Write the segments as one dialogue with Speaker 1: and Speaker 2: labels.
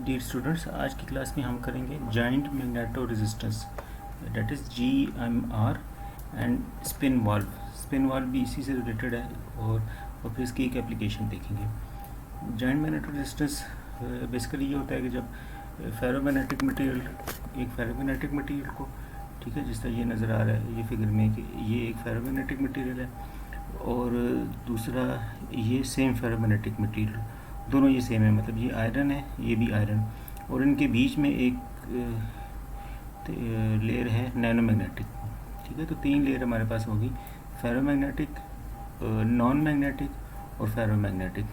Speaker 1: Dear students, आज की class में हम करेंगे joint magneto resistance, that is GMR and spin valve. Spin valve भी इसी से रिलेटेड है और फिर इसकी एक एप्लीकेशन देखेंगे। जॉइंट मैग्नेटो रेजिस्टेंस बेसिकली ये होता है कि जब फेरोमैग्नेटिक मटेरियल को, ठीक है, जिस तरह ये नज़र आ रहा है ये फिगर में कि ये एक फेरोमैग्नेटिक मटेरियल है और दूसरा ये सेम फेरोमैग्नेटिक मटेरियल, दोनों ये सेम है, मतलब ये आयरन है ये भी आयरन, और इनके बीच में एक लेयर है नैनोमैग्नेटिक। ठीक है, तो तीन लेयर हमारे पास होगी, फेरोमैग्नेटिक, नॉन मैग्नेटिक और फेरोमैग्नेटिक।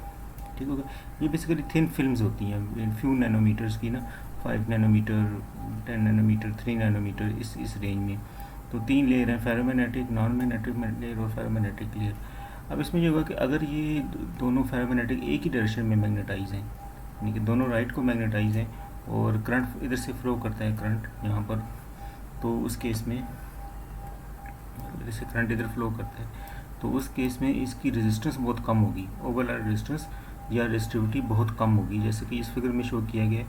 Speaker 1: ठीक होगा, ये बेसिकली थिन फिल्म्स होती हैं, फ्यू नैनोमीटर्स की ना, 5 नैनोमीटर, 10 नैनोमीटर, 3 नैनोमीटर, इस रेंज में। तो तीन लेयर हैं, फेरोमैग्नेटिक, नॉन मैग्नेटिक लेयर और फेरोमैग्नेटिक लेयर। अब इसमें ये होगा कि अगर ये दोनों फेरोमैग्नेटिक एक ही डायरेक्शन में मैग्नेटाइज हैं, यानी कि दोनों राइट को मैग्नेटाइज हैं और करंट इधर से फ्लो करता है, करंट यहाँ पर, तो उस केस में इधर से करंट इधर फ्लो करता है, तो उस केस में इसकी रेजिस्टेंस बहुत कम होगी, ओवरऑल रेजिस्टेंस या रेजिस्टिविटी बहुत कम होगी। जैसे कि इस फिगर में शो किया गया है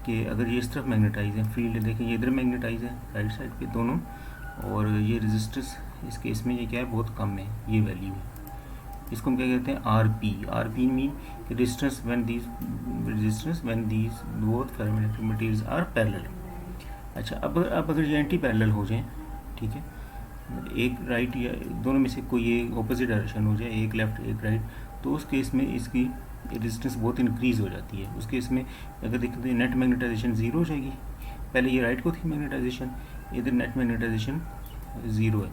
Speaker 1: कि अगर ये इस तरफ मैग्नेटाइज है, फील्ड देखें ये इधर मैग्नेटाइज है राइट साइड पे दोनों, और ये रेजिस्टेंस इस केस में ये क्या है, बहुत कम है, ये वैल्यू है। इसको हम क्या कहते हैं, RP mean resistance when these both ferromagnetic materials are parallel. अच्छा, अब अगर ये एंटी पैरेलल हो जाए, ठीक है, एक राइट या दोनों में से कोई एक ऑपोजिट डायरेक्शन हो जाए, एक लेफ्ट एक राइट, तो उस केस में इसकी रेजिस्टेंस बहुत इंक्रीज़ हो जाती है। उस केस में अगर देखें तो नेट मैग्नेटाइजेशन ज़ीरो हो जाएगी। पहले ये राइट को थी मैग्नेटाइजेशन, इधर नेट मैग्नेटाइजेशन ज़ीरो है,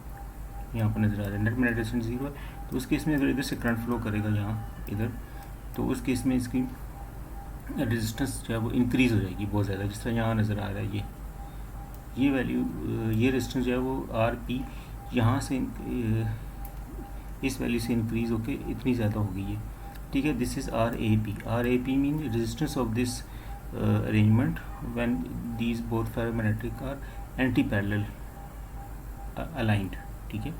Speaker 1: यहाँ पर नज़र आ रहा है नेट मैग्नेटाइजेशन ज़ीरो है। तो उस केस में अगर इधर से करंट फ्लो करेगा यहाँ इधर, तो उस केस में इसकी रेजिस्टेंस जो है वो इंक्रीज़ हो जाएगी बहुत ज़्यादा, जिस तरह यहाँ नज़र आ रहा है ये वैल्यू, ये रेजिस्टेंस जो है वो RP यहाँ से इस वैल्यू से इंक्रीज़ होके इतनी ज़्यादा हो गई है। ठीक है, this is RAP mean resistance of this arrangement when these both ferromagnetic are anti parallel aligned. ठीक है,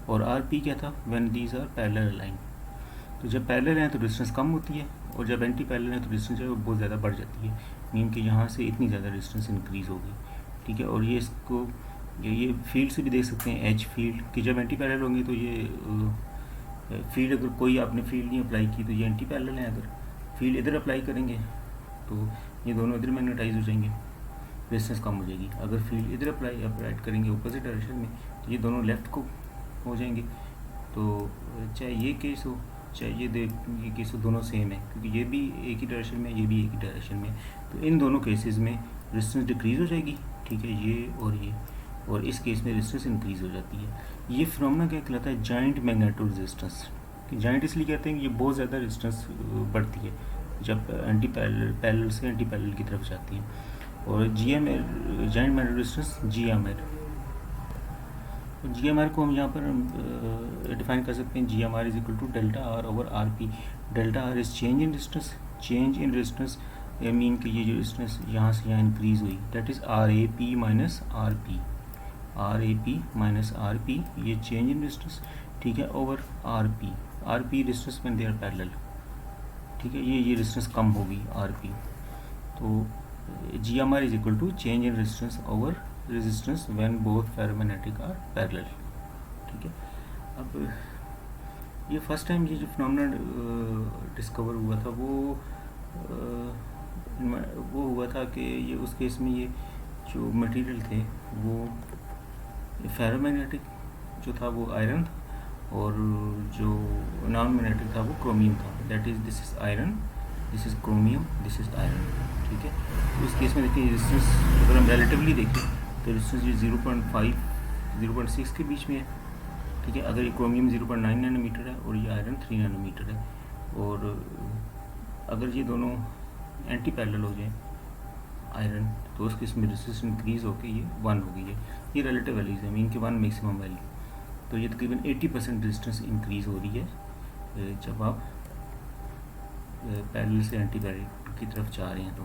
Speaker 1: और RP क्या था, when these are parallel aligned. तो जब पैरेलल हैं तो रेजिस्टेंस कम होती है, और जब एंटी पैरेलल है तो रेजिस्टेंस जो है वो बहुत ज़्यादा बढ़ जाती है, मीन कि यहाँ से इतनी ज़्यादा रेजिस्टेंस इंक्रीज़ होगी। ठीक है, और ये इसको ये फील्ड से भी देख सकते हैं, H फील्ड कि जब एंटी पैरेलल होंगी तो ये फील्ड, अगर कोई आपने फील्ड नहीं अप्लाई की तो ये एंटी पैरेलल है, अगर फील्ड इधर अप्लाई करेंगे तो ये दोनों इधर मैग्नेटाइज हो जाएंगे, रेजिस्टेंस कम हो जाएगी। अगर फील्ड इधर अप्लाई करेंगे अपोजिट डायरेक्शन में तो ये दोनों लेफ़्ट को हो जाएंगे। तो चाहे ये केस हो चाहे ये केस हो, दोनों सेम है, क्योंकि ये भी एक ही डायरेक्शन में, ये भी एक ही डायरेक्शन में, तो इन दोनों केसेस में रेजिस्टेंस डिक्रीज़ हो जाएगी। ठीक है, ये और इस केस में रेजिस्टेंस इंक्रीज़ हो जाती है। ये फिनोमेना क्या कहलाता है, जॉइंट मैग्नेटो रेजिस्टेंस। जॉइंट इसलिए कहते हैं कि ये बहुत ज़्यादा रेजिस्टेंस बढ़ती है जब एंटी पैरेलल से एंटी पैरेलल की तरफ जाती है। और GMR joint magneto resistance GMR को हम यहाँ पर डिफाइन कर सकते हैं, GMR is equal to delta R over RP। Delta R is change in resistance, mean कि ये जो रेजिस्टेंस यहाँ से यहाँ इंक्रीज़ हुई, that is RAP minus RP, ये चेंज इन रेजिस्टेंस, ठीक है, over RP resistance when they are parallel. ठीक है, ये रेजिस्टेंस कम होगी RP, तो GMR is equal to change in resistance over resistance when both ferromagnetic are parallel. ठीक है, अब ये फर्स्ट टाइम ये जो फिनोमेना डिस्कवर हुआ था वो हुआ था कि ये उस केस में ये जो मटेरियल थे वो फेरोमैग्नेटिक जो था वो आयरन था, और जो नॉन मैग्नेटिक था वो क्रोमियम था, that is this is iron, this is chromium, this is iron. ठीक है, तो इस केस में देखिए रेजिस्टेंस अगर हम रिलेटिवली देखें तो रेजिस्टेंस ये 0.5 0.6 के बीच में है। ठीक है, अगर ये क्रोमियम 0.9 नैनोमीटर है और ये आयरन 3 नैनोमीटर है, और अगर ये दोनों एंटी पैरेलल हो जाए आयरन, तो उस केस में रेजिस्टेंस इंक्रीज़ होकर ये 1 हो गई है। ये रिलेटिव वैल्यूज़ है, मीन के 1 मैक्सिमम वैल्यू, तो ये तकरीबन 80% रेजिस्टेंस इंक्रीज़ हो रही है जब आप पैरेलल से एंटी पैरेलल की तरफ जा रहे हैं तो।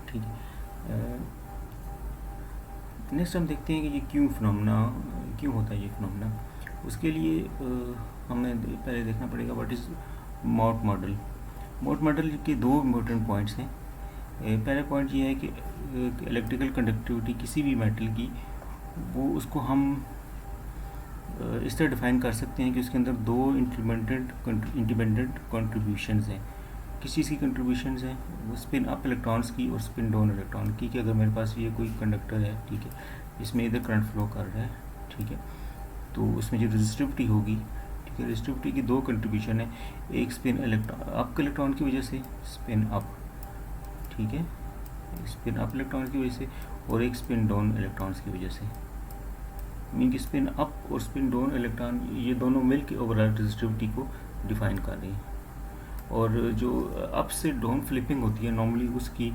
Speaker 1: ठीक है, नेक्स्ट हम देखते हैं कि ये क्यों होता है ये फिनोमेना। उसके लिए हमें पहले देखना पड़ेगा व्हाट इज़ मॉट मॉडल। मोट मॉडल के दो इम्पोर्टेंट पॉइंट्स हैं। पहला पॉइंट ये है कि इलेक्ट्रिकल कंडक्टिविटी किसी भी मेटल की, वो उसको हम इस तरह डिफाइन कर सकते हैं कि उसके अंदर दो इंडिपेंडेंट कंट्रीब्यूशंस हैं। किस चीज़ की कंट्रीब्यूशंस हैं? वो स्पिन अप इलेक्ट्रॉन्स की और स्पिन डाउन इलेक्ट्रॉन की। कि अगर मेरे पास ये कोई कंडक्टर है, ठीक है, इसमें इधर करंट फ्लो कर रहा है, ठीक है, तो उसमें जो रेजिस्टिविटी होगी, ठीक है, रेजिस्टिविटी की दो कंट्रीब्यूशन है, एक स्पिन अप के इलेक्ट्रॉन की वजह से, स्पिन अप, ठीक है, स्पिन अप इलेक्ट्रॉन की वजह से, और एक स्पिन डाउन इलेक्ट्रॉन्स की वजह से। मीन कि स्पिन अप और स्पिन डाउन इलेक्ट्रॉन ये दोनों मिल के ओवरऑल रेजिस्टिविटी को डिफाइन कर रही हैं। और जो अप से डाउन फ्लिपिंग होती है नॉर्मली, उसकी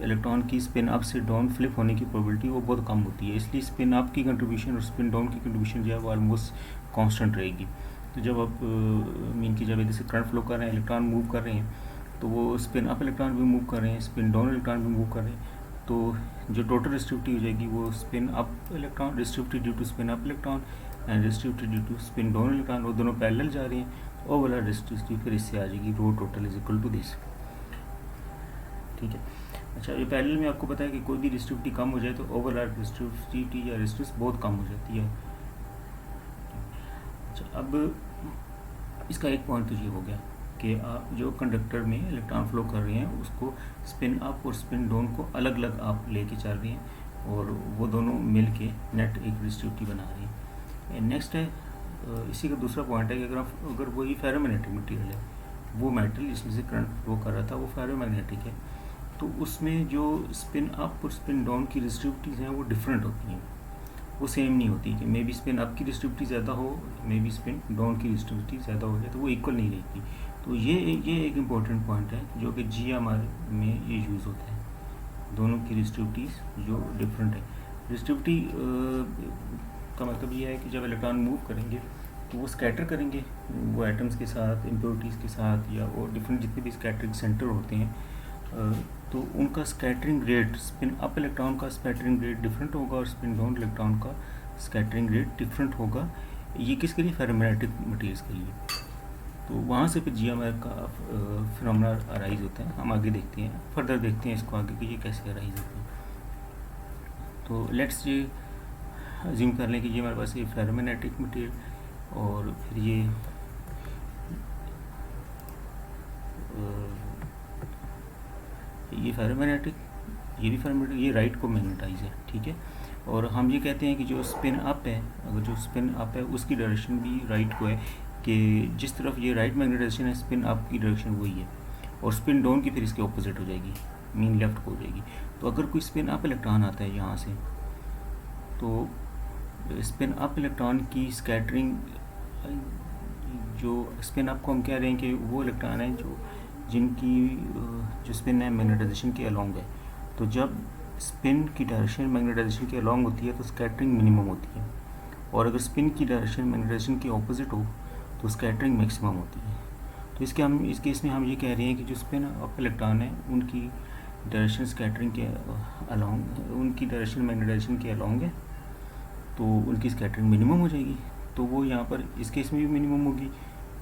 Speaker 1: इलेक्ट्रॉन की स्पिन अप से डाउन फ्लिप होने की प्रोबेबिलिटी वो बहुत कम होती है। इसलिए स्पिन अप की कंट्रीब्यूशन और स्पिन डाउन की कंट्रीब्यूशन जो है वो ऑलमोस्ट कांस्टेंट रहेगी। तो जब आप मीन कि जब इधर से करंट फ्लो कर रहे हैं, इलेक्ट्रॉन मूव कर रहे हैं, तो वो स्पिन अप इलेक्ट्रॉन भी मूव कर रहे हैं, स्पिन डाउन इलेक्ट्रॉन भी मूव कर रहे हैं, तो जो टोटल रेजिस्टिविटी हो जाएगी वो spin up electron, resistivity due to spin up electron and resistivity due to spin down electron, वो दोनों पैरेलल जा रही हैं, ओवरऑल रेजिस्टिविटी फिर इससे आ जाएगी row total is equal to this, ठीक है। अच्छा, ये पैरेलल में आपको पता है कि कोई भी रेजिस्टिविटी कम हो जाए तो ओवरऑल रेजिस्टिविटी या रेजिस्टेंस बहुत कम हो जाती है। अच्छा, अब इसका एक पॉइंट तो ये हो गया कि आप जो कंडक्टर में इलेक्ट्रॉन फ्लो कर रहे हैं उसको स्पिन अप और स्पिन डाउन को अलग अलग आप लेके चल रहे हैं और वो दोनों मिल के नेट एक रेजिस्टिविटी बना रही हैं। नेक्स्ट है इसी का दूसरा पॉइंट है कि अगर वही फेरोमैग्नेटिक मटेरियल है, वो मेटल जिसमें से करंट फ्लो कर रहा था वो फेरोमैग्नेटिक है, तो उसमें जो स्पिन अप और स्पिन डाउन की रेजिस्टिविटीज़ हैं वो डिफरेंट होती हैं, वो सेम नहीं होती। कि मे बी स्पिन अप की रेजिस्टिविटी ज़्यादा हो, मे बी स्पिन डाउन की रेजिस्टिविटी ज़्यादा हो जाए, तो वो इक्वल नहीं रहती। तो ये एक इम्पॉर्टेंट पॉइंट है जो कि GMR में ये यूज़ होता है, दोनों की रेजिस्टिविटीज़ जो डिफरेंट है। रेजिस्टिविटी का मतलब ये है कि जब इलेक्ट्रॉन मूव करेंगे तो वो स्कैटर करेंगे, वो एटम्स के साथ, इम्प्योरिटीज़ के साथ, या वो डिफरेंट जितने भी स्कैटरिंग सेंटर होते हैं, तो उनका scattering rate, spin up electron का स्कैटरिंग रेट डिफरेंट होगा और स्पिन डाउन इलेक्ट्रॉन का स्कैटरिंग रेट डिफरेंट होगा। ये किसके लिए? फेरोमैग्नेटिक मटेरियल्स के लिए। तो वहाँ से फिर GMR का फिनोमेना अराइज होता है। हम आगे देखते हैं, फर्दर देखते हैं इसको आगे कि ये कैसे अराइज होते हैं। तो लेट्स ये अज्यूम कर लें कि ये हमारे पास ये फेरोमैग्नेटिक मटेरियल और फिर ये फेरोमैग्नेटिक, ये भी फेरोमैग्नेटिक, ये राइट को मैग्नेटाइज है, ठीक है। और हम ये कहते हैं कि जो स्पिन अप है, अगर जो स्पिन अप है उसकी डायरेक्शन भी राइट को है, कि जिस तरफ ये राइट मैग्नेटाइजेशन है स्पिन अप की डायरेक्शन वही है, और स्पिन डाउन की फिर इसके ऑपोजिट हो जाएगी, मीन लेफ्ट को हो जाएगी। तो अगर कोई स्पिन अप इलेक्ट्रॉन आता है यहाँ से, तो स्पिन अप इलेक्ट्रॉन की स्कैटरिंग, जो स्पिन अप को हम कह रहे हैं कि वो इलेक्ट्रॉन है जिनकी जो स्पिन है मैग्नेटाइजेशन के अलोंग है। तो जब स्पिन की डायरेक्शन मैग्नेटाइजेशन के अलोंग होती है तो स्कैटरिंग मिनिमम होती है, और अगर स्पिन की डायरेक्शन मैग्नेटाइजेशन के ऑपोजिट हो तो स्कैटरिंग मैक्सिमम होती है। तो इस केस में हम ये कह रहे हैं कि जो स्पिन अप इलेक्ट्रॉन है उनकी डायरेक्शन स्कैटरिंग के अलोंग, उनकी डायरेक्शन मैग्नेटाइजेशन के अलोंग है, तो उनकी स्कैटरिंग मिनिमम हो जाएगी। तो वो यहाँ पर इस केस में भी मिनिमम होगी,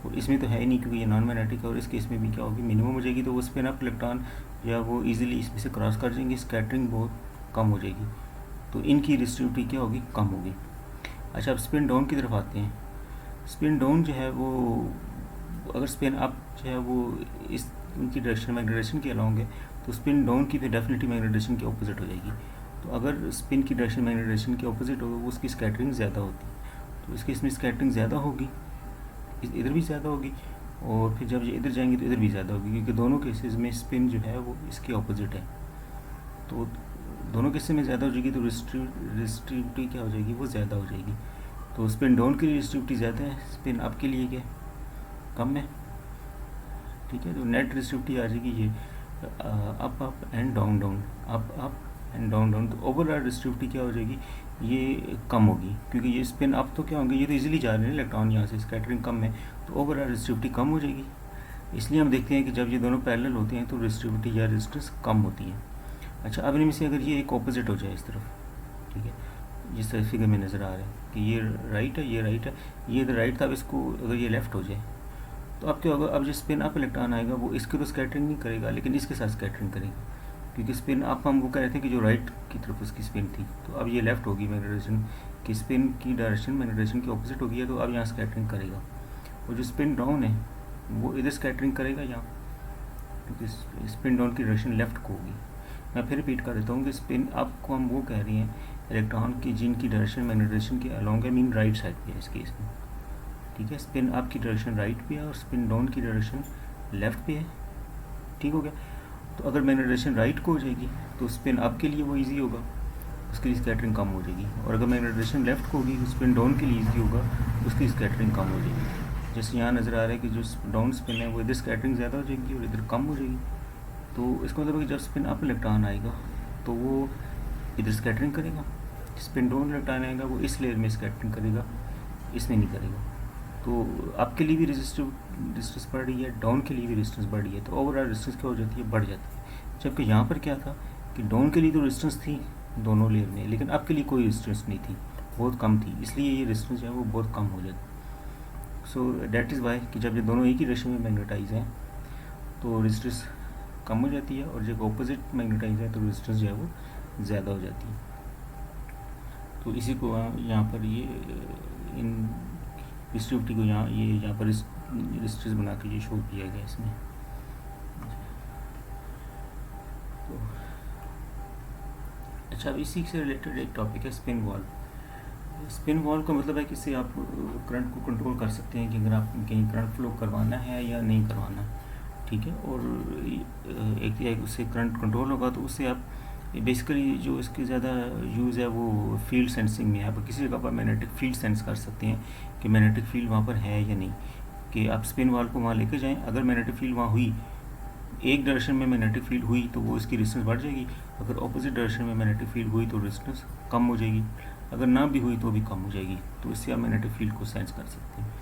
Speaker 1: और इसमें तो है ही नहीं क्योंकि ये नॉन मैग्नेटिक है, और इस केस में भी क्या होगी? मिनिमम हो जाएगी। तो वो स्पिन अप इलेक्ट्रॉन या वो इजीली इसमें से क्रॉस कर जाएंगे, स्कैटरिंग बहुत कम हो जाएगी, तो इनकी रेजिस्टिविटी क्या होगी? कम होगी। अच्छा, अब स्पिन डाउन की तरफ आते हैं। स्पिन डाउन जो है वो, अगर स्पिन अप जो है वो इस उनकी डायरेक्शन मैग्नेटाइजेशन के अलोंग है, तो स्पिन डाउन की फिर डेफिनेटली मैग्नेटाइजेशन के ऑपोजिट हो जाएगी। तो अगर स्पिन की डायरेक्शन मैग्नेटाइजेशन के ऑपोजिट होगा वो उसकी स्कैटरिंग ज़्यादा होती है, तो इसके इसमें स्कैटरिंग ज़्यादा होगी, इधर भी ज़्यादा होगी, और फिर जब ये इधर जाएंगे तो इधर भी ज़्यादा होगी, क्योंकि दोनों केसेस में स्पिन जो है वो इसके ऑपोजिट है। तो दोनों केसेस में ज़्यादा हो जाएगी तो रेजिस्टिविटी क्या हो जाएगी? वो ज़्यादा हो जाएगी। तो स्पिन डाउन की रेजिस्टिविटी ज़्यादा है, स्पिन अप के लिए क्या कम है, ठीक है। तो नेट रेजिस्टिविटी आ जाएगी ये up and down down, up and down down. तो ओवरऑल रेजिस्टिविटी क्या हो जाएगी? ये कम होगी, क्योंकि ये स्पिन अप तो क्या होंगे, ये तो इजीली जा रहे हैं इलेक्ट्रॉन यहाँ से, स्कैटरिंग कम है, तो ओवरऑल रेजिस्टिविटी कम हो जाएगी। इसलिए हम देखते हैं कि जब ये दोनों पैरेलल होते हैं तो रेजिस्टिविटी या रेजिस्टेंस कम होती है। अच्छा, अब इनमें से अगर ये एक ऑपोजिट हो जाए इस तरफ, ठीक है, जिस तरह फिगर में नज़र आ रहा है कि ये राइट है, ये राइट है, ये इधर राइट था, अब इसको अगर ये लेफ़्ट हो जाए तो अब क्या होगा, अब जो स्पिन अप इलेक्ट्रॉन आएगा वो इसके तो स्कैटरिंग नहीं करेगा, लेकिन इसके साथ स्कैटरिंग करेगा, क्योंकि स्पिन अप हम वो कह रहे थे कि जो राइट की तरफ उसकी स्पिन थी, तो अब ये लेफ्ट होगी मैग्नेटाइजेशन की, स्पिन की डायरेक्शन मैग्नेटाइजेशन की ऑपोजिट होगी है, तो अब यहाँ स्कैटरिंग करेगा। और जो स्पिन डाउन है वो इधर स्कैटरिंग करेगा यहाँ, क्योंकि स्पिन डाउन की डायरेक्शन लेफ्ट को होगी। मैं फिर रिपीट कर देता हूँ कि स्पिन अप को हम वो कह रहे हैं इलेक्ट्रॉन की जिनकी डायरेक्शन मैग्नेटाइजेशन के अलोंग है, मीन राइट साइड पे है इस केस में, ठीक है। स्पिन अप की डायरेक्शन राइट पे है और स्पिन डाउन की डायरेक्शन लेफ्ट पे है, ठीक हो गया। तो अगर मैग्नेटाइजेशन राइट को हो जाएगी तो स्पिन अप के लिए वो ईजी होगा, उसके लिए स्कैटरिंग कम हो जाएगी, और अगर मैग्नेटाइजेशन लेफ्ट को होगी तो स्पिन डाउन के लिए ईजी होगा, उसकी स्कैटरिंग कम हो जाएगी। जैसे यहाँ नज़र आ रहा है कि जो डाउन स्पिन है वो इधर स्कैटरिंग ज़्यादा हो जाएगी और इधर कम हो जाएगी। तो इसका मतलब है कि जब स्पिन अप इलेक्ट्रॉन आएगा तो वो इधर स्कैटरिंग करेगा, स्पिन डाउन इलेक्ट्रॉन आएगा वो इस लेयर में स्कैटरिंग करेगा, इसमें नहीं करेगा। तो आपके लिए भी रेजिस्टेंस बढ़ रही है, डाउन के लिए भी रेजिस्टेंस बढ़ रही है, तो ओवरऑल रेजिस्टेंस क्या हो जाती है, बढ़ जाती है। जबकि यहाँ पर क्या था कि डाउन के लिए तो रेजिस्टेंस थी दोनों लेयर में, लेकिन अब के लिए कोई रेजिस्टेंस नहीं थी, बहुत कम थी, इसलिए ये रेजिस्टेंस जो है वो बहुत कम हो जाती। सो डैट इज़ वाई कि जब ये दोनों एक ही रेशो में मैग्नेटाइज हैं तो रेजिस्टेंस कम हो जाती है, और जब ऑपोजिट मैग्नेटाइज है तो रेजिस्टेंस जो है वो ज़्यादा हो जाती है। तो इसी को यहाँ पर ये इन डिस्ट्रीब्यूटी को यहाँ पर रेजिस्टेंस बना के ये शो किया गया इसमें। तो अच्छा, अब इसी से रिलेटेड एक टॉपिक है स्पिन वॉल्व। स्पिन वॉल्व का मतलब है कि इससे आप करंट को कंट्रोल कर सकते हैं कि अगर आप कहीं करंट फ्लो करवाना है या नहीं करवाना, ठीक है। और एक उससे करंट कंट्रोल होगा तो उससे आप बेसिकली जो इसकी ज़्यादा यूज़ है वो फील्ड सेंसिंग में है। आप किसी जगह पर मैग्नेटिक फील्ड सेंस कर सकते हैं कि मैग्नेटिक फील्ड वहाँ पर है या नहीं, कि आप स्पिन वॉल्व को वहाँ लेकर जाएँ, अगर मैग्नेटिक फील्ड वहाँ हुई, एक डायरेक्शन में मैग्नेटिक फील्ड हुई तो वो इसकी रेजिस्टेंस बढ़ जाएगी, अगर ऑपोजिट डायरेक्शन में मैग्नेटिक फील्ड हुई तो रेजिस्टेंस कम हो जाएगी, अगर ना भी हुई तो भी कम हो जाएगी। तो इससे आप मैग्नेटिक फील्ड को सेंस कर सकते हैं।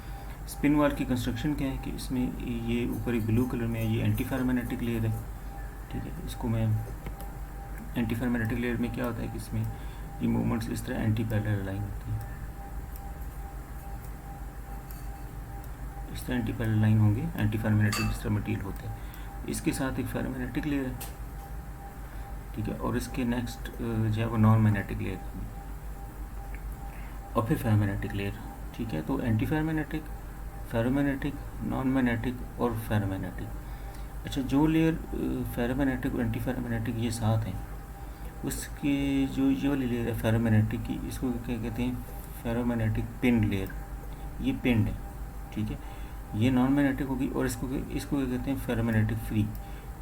Speaker 1: स्पिन वॉल्व की कंस्ट्रक्शन क्या है कि इसमें ये ऊपर एक ब्लू कलर में है, ये एंटी फेरोमैग्नेटिक लेयर है, ठीक है। इसको मैं एंटी फेरोमैग्नेटिक लेयर में क्या होता है कि इसमें ये मूवमेंट्स इस तरह एंटी पैरेलल लाइन होती है, इस तरह एंटी पैरेलल लाइन होंगे, एंटी फेरोमैग्नेटिक जिस तरह मटेरियल होता है। इसके साथ एक फेरोमैग्नेटिक लेयर है, ठीक है, और इसके नेक्स्ट जो है वो नॉन मैग्नेटिक लेयर और फिर फेरोमैग्नेटिक लेयर, ठीक है। तो anti ferromagnetic, ferromagnetic, non magnetic और फेरोमैग्नेटिक। अच्छा, जो लेयर फेरोमैग्नेटिक और एंटी फेरोमैग्नेटिक ये साथ हैं, उसके जो ये वाली लेयर है फेरोमैग्नेटिक की, इसको क्या कहते हैं, फेरोमैग्नेटिक पिन लेयर, ये पिंड है, ठीक है। ये नॉन मैग्नेटिक होगी, और इसको क्या कहते हैं, फेरोमैग्नेटिक फ्री।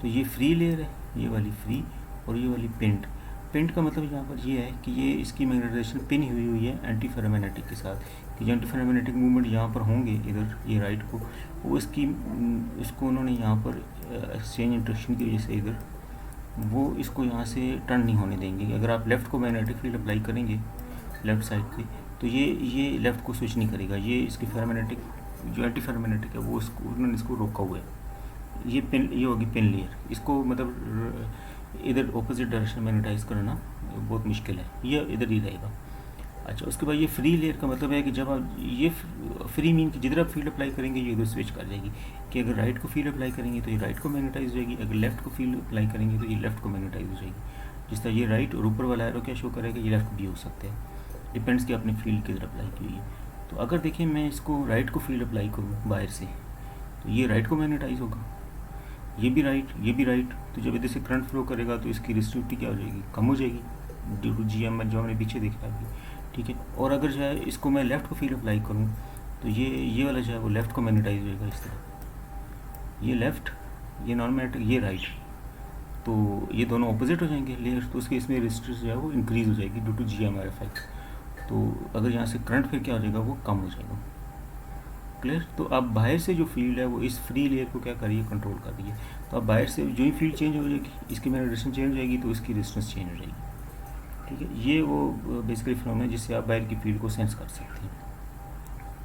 Speaker 1: तो ये फ्री लेयर है, ये वाली फ्री, और ये वाली पिंड। पिंड का मतलब यहाँ पर ये है कि ये इसकी मैग्नेटाइजेशन पिन हुई है एंटी फेरोमैग्नेटिक के साथ, कि जो एंटी फेरोमैग्नेटिक मूवमेंट यहाँ पर होंगे इधर ये राइट को, वो इसको उन्होंने यहाँ पर एक्सचेंज इंट्रैक्शन की वजह से इधर वो इसको यहाँ से टर्न नहीं होने देंगे। अगर आप लेफ़्ट को मैग्नेटिक फील्ड अप्लाई करेंगे लेफ़्ट साइड पे, तो ये लेफ़्ट को स्विच नहीं करेगा, ये इसकी फेरोमैग्नेटिक जो एंटी फेरोमैग्नेटिक है वो उन्होंने इसको रोका हुआ है। ये होगी पिन लेयर, इसको मतलब इधर ऑपोजिट डायरेक्शन मैग्नेटाइज करना बहुत मुश्किल है, ये इधर ही रहेगा। अच्छा, उसके बाद ये फ्री लेयर का मतलब है कि जब आप ये फ्री मीन कि जिधर आप फील्ड अप्लाई करेंगे ये इधर स्विच कर जाएगी, कि अगर राइट को फील्ड अप्लाई करेंगे तो ये राइट को मैग्नेटाइज हो जाएगी, अगर लेफ्ट को फील्ड अप्लाई करेंगे तो ये लेफ्ट को मैग्नेटाइज हो जाएगी। जिस तरह ये राइट और ऊपर वाला एरो क्या शो करेगा, ये लेफ्ट भी हो सकते हैं, डिपेंड्स कि आपने फील्ड किधर अप्लाई की हुई है। तो अगर देखिए मैं इसको राइट को फील्ड अप्लाई करूँ बाहर से, तो ये राइट को मैग्नेटाइज होगा, ये भी राइट, ये भी राइट। तो जब इधर से करंट फ्लो करेगा तो इसकी रेजिस्टिविटी क्या हो जाएगी, कम हो जाएगी, ड्यू टू GM जो हमने पीछे देखा अभी, ठीक है। और अगर जो है इसको मैं लेफ़्ट को फील्ड अप्लाई करूँ तो ये वाला जो है वो लेफ़्ट को मैग्नेटाइज होगा इस तरह, ये लेफ़्ट, ये नॉन मैग्नेटिक, ये राइट, तो ये दोनों ऑपोजिट हो जाएंगे लेयर, तो उसके इसमें रेजिस्टेंस जो है वो इंक्रीज़ हो जाएगी ड्यू टू GMR इफेक्ट। तो अगर यहाँ से करंट फिर क्या हो जाएगा, वो कम हो जाएगा, क्लियर। तो अब बाहर से जो फील्ड है वो इस फ्री लेयर को क्या करिए, कंट्रोल कर रही है। तो अब बाहर से जो ही फील्ड चेंज हो जाएगी, इसकी मैग्नेटाइजेशन चेंज हो जाएगी तो इसकी रेजिस्टेंस चेंज हो जाएगी, ठीक है। ये वो बेसिकली फिनोमेना है जिससे आप बाहर की फील्ड को सेंस कर सकते हैं,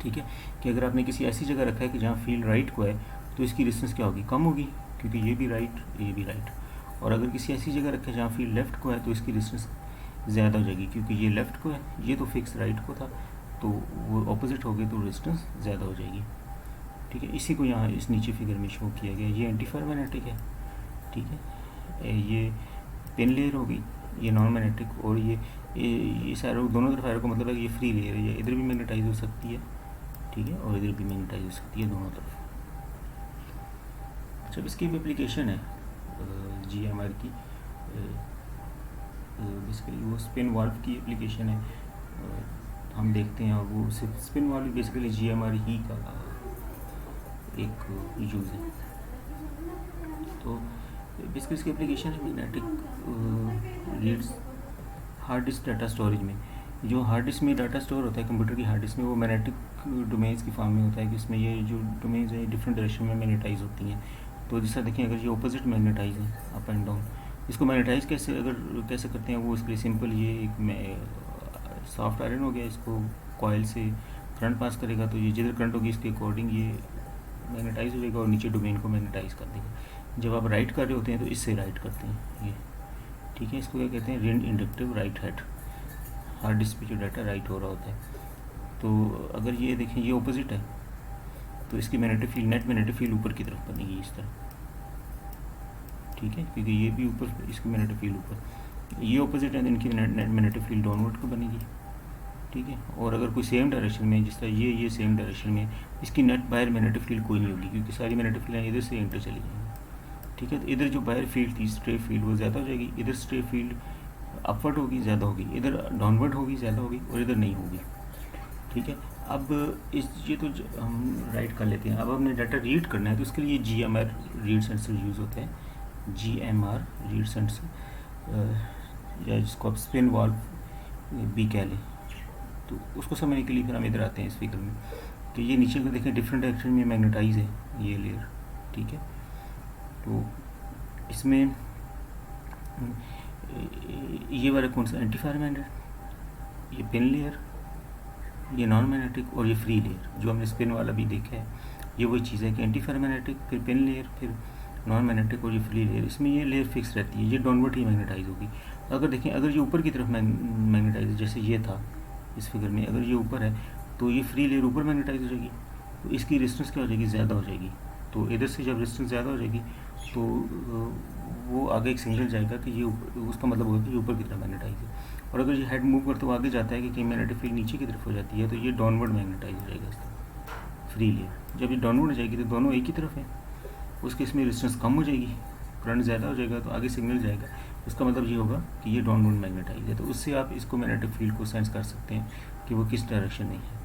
Speaker 1: ठीक है। कि अगर आपने किसी ऐसी जगह रखा है कि जहाँ फील्ड राइट को है तो इसकी रेजिस्टेंस क्या होगी, कम होगी, क्योंकि ये भी राइट, ये भी राइट। और अगर किसी ऐसी जगह रखा है जहाँ फील्ड लेफ्ट को है तो इसकी रेजिस्टेंस ज़्यादा हो जाएगी, क्योंकि ये लेफ्ट को है, ये तो फिक्स राइट को था, तो वो ऑपोजिट हो गए तो रेजिस्टेंस ज़्यादा हो जाएगी, ठीक है, इसी को यहाँ इस नीचे फिगर में शो किया गया। ये एंटी फेरोमैग्नेटिक है, ठीक है, ये पिन लेयर होगी, ये नॉन मैग्नेटिक, और ये सारे दोनों तरफ एरो का मतलब है कि ये फ्री लेयर है, ये इधर भी मैग्नेटाइज हो सकती है, ठीक है, और इधर भी मैग्नेटाइज हो सकती है, दोनों तरफ। अच्छा, इसकी भी एप्लीकेशन है GMR की, बेसिकली वो स्पिन वाल्व की एप्लीकेशन है, हम देखते हैं, और वो सिर्फ स्पिन वाल्व बेसिकली GMR ही का एक यूज़ है। तो बेसिकली इसकी एप्लीकेशन है magnetic reads hard disk data storage में। जो हार्ड डिस्क में डाटा स्टोर होता है कंप्यूटर की हार्ड डिस्क में, वो मैग्नेटिक डोमेन्स की फॉर्म में होता है कि इसमें ये जो डोमेन्स हैं डिफरेंट डायरेक्शन में मैग्नेटाइज होती हैं। तो जैसा देखें, अगर ये ऑपोजिट मैग्नेटाइज है अप एंड डाउन, इसको मैग्नेटाइज कैसे करते हैं वो इसके लिए सिंपल, ये एक सॉफ्ट आयरन हो गया, इसको कॉयल से करंट पास करेगा, तो ये जिधर करंट होगी इसके अकॉर्डिंग ये मैग्नेटाइज हो जाएगा और नीचे डोमेन को मैग्नेटाइज कर देगा। जब आप राइट कर रहे होते हैं तो इससे राइट करते हैं ये, ठीक है, इसको क्या कहते हैं, rind inductive write head, hard disk पे जो डाटा राइट हो रहा होता है। तो अगर ये देखें ये ऑपोजिट है, तो इसकी magnetic field, net magnetic field ऊपर की तरफ बनेगी इस तरह, ठीक है, क्योंकि ये भी ऊपर, इसकी मैग्नेटिक फील्ड ऊपर, ये ऑपोजिट है तो इनकी नेट मैग्नेटिक फील्ड डाउनवर्ड को बनेगी, ठीक है। और अगर कोई सेम डायरेक्शन में, जिस तरह ये सेम डायरेक्शन में, इसकी नेट बाहर मैग्नेटिक फील्ड कोई नहीं होगी, क्योंकि सारी मैग्नेटिक फील्ड इधर से इंटर चली जाएंगी, ठीक है। तो इधर जो बाहर फील्ड थी स्ट्रे फील्ड वो ज़्यादा हो जाएगी, इधर स्ट्रे फील्ड अपवर्ड होगी, ज़्यादा होगी, इधर डाउनवर्ड होगी, ज़्यादा होगी, और इधर नहीं होगी, ठीक है। अब ये तो हम राइट कर लेते हैं। अब हमने डाटा रीड करना है, तो उसके लिए GMR रीड सेंसर यूज़ होते हैं, GMR रीड सेंसर, या जिसको आप स्पिन वाल्व भी कह लें। तो उसको समझने के लिए फिर हम इधर आते हैं इस फिगर में, कि ये नीचे को देखें डिफरेंट डायरेक्शन में मैग्नेटाइज है ये लेयर, ठीक है। तो इसमें ये वाला कौन सा, एंटी फेरोमैग्नेटिक, ये पिन लेयर, ये नॉन मैग्नेटिक, और ये फ्री लेयर जो हमने स्पिन वाला भी देखा है, ये वही चीज़ है कि एंटी फेरोमैग्नेटिक, फिर पिन लेयर, फिर नॉन मैग्नेटिक, और ये फ्री लेयर। इसमें ये लेयर फिक्स रहती है, ये डाउनवर्ड ही मैग्नेटाइज होगी। अगर देखें, अगर ये ऊपर की तरफ मैग्नेटाइज, जैसे ये था इस फिगर में, अगर ये ऊपर है तो ये फ्री लेयर ऊपर मैग्नेटाइज हो जाएगी, तो इसकी रेजिस्टेंस क्या हो जाएगी, ज़्यादा हो जाएगी। तो इधर से जब रेजिस्टेंस ज़्यादा हो जाएगी तो वो आगे एक सिग्नल जाएगा कि ये उसका मतलब होगा कि ये ऊपर की तरफ मैग्नेटाइज है। और अगर ये हेड मूव करते हुए आगे जाता है कि कहीं मैग्नेटिक फील्ड नीचे की तरफ हो जाती है, तो ये डाउनवर्ड मैग्नेटाइज हो जाएगा इसका फ्री लेयर। जब ये डाउनवर्ड हो जाएगी तो दोनों एक ही तरफ है, उसके इसमें रेजिस्टेंस कम हो जाएगी, करंट ज़्यादा हो जाएगा, तो आगे सिग्नल जाएगा, उसका मतलब ये होगा कि ये डाउनवर्ड मैग्नेटाइज है। तो उससे आप इसको मैग्नेटिक फील्ड को सेंस कर सकते हैं कि वो किस डायरेक्शन में है,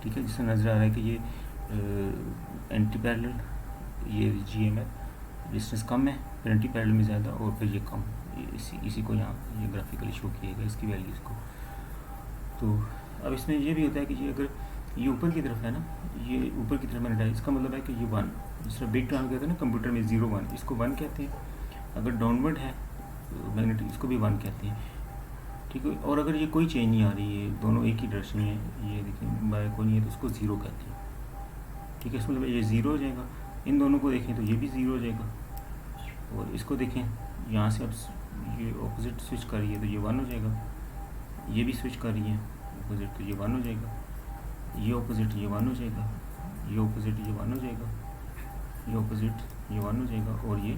Speaker 1: ठीक है। जिससे नज़र आ रहा है कि ये एंटी पैरेलल, ये GMR रेजिस्टेंस कम है, फिर एंटी पैरेलल में ज़्यादा, और फिर ये कम, इसी को यहाँ ये ग्राफिकली शो किएगा इसकी वैल्यूज़ को। तो अब इसमें ये भी होता है कि ये अगर ये ऊपर की तरफ है ना, ये ऊपर की तरफ मैग्नेटाइज, इसका मतलब है कि ये 1, जिस तरह बिग टर्म कहते हैं ना कंप्यूटर में 0 1, इसको 1 कहते हैं। अगर डाउनवर्ड है मैग्नेटिक, इसको भी 1 कहते हैं, ठीक है। और अगर ये कोई चेंज नहीं आ रही है, दोनों एक ही डायरेक्शन में है, ये देखिए बाय कोई नहीं है, तो उसको 0 कहते हैं, ठीक है। इसमें मतलब ये 0 हो जाएगा। इन दोनों को देखें तो ये भी 0 हो जाएगा, और इसको देखें यहाँ से अब ये ऑपोजिट स्विच कर रही है तो ये 1 हो जाएगा, ये भी स्विच कर रही है ऑपोजिट तो ये 1 हो जाएगा, ये ऑपोजिट ये 1 हो जाएगा, ये ऑपोजिट ये 1 हो जाएगा, ये ऑपोजिट ये 1 हो जाएगा, और ये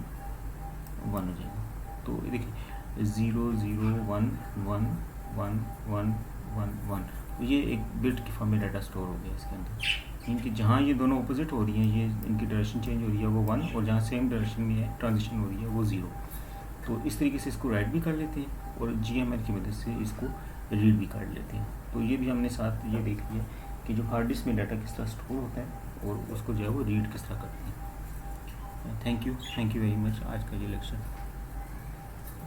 Speaker 1: 1 हो जाएगा। तो देखिए 0 0 1 1 1 1 1 1, तो ये एक बिट की फॉर्म में डाटा स्टोर हो गया इसके अंदर। इनकी जहाँ ये दोनों ऑपोजिट हो रही हैं, ये इनकी डायरेक्शन चेंज हो रही है वो 1, और जहाँ सेम डायरेक्शन में है ट्रांजिशन हो रही है वो 0। तो इस तरीके से इसको राइट भी कर लेते हैं, और GMR की मदद से इसको रीड भी कर लेते हैं। तो ये भी हमने साथ ये देख लिया कि जो हार्ड डिस्क में डाटा किस तरह स्टोर होता है और उसको जो है वो रीड किस तरह करते हैं। Thank you very much. आज का ये लेक्चर